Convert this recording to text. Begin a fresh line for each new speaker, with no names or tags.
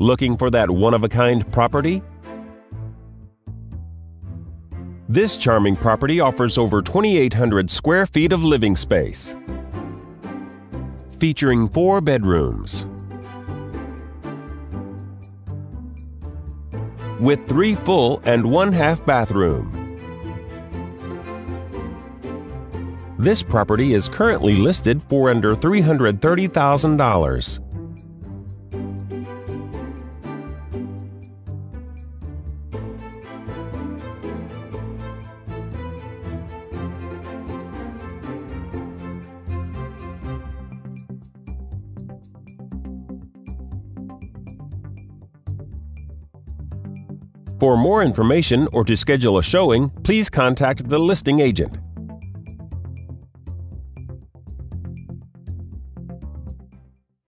Looking for that one-of-a-kind property? This charming property offers over 2,800 square feet of living space, featuring 4 bedrooms with 3 full and 1 half bathroom. This property is currently listed for under $330,000. For more information or to schedule a showing, please contact the listing agent.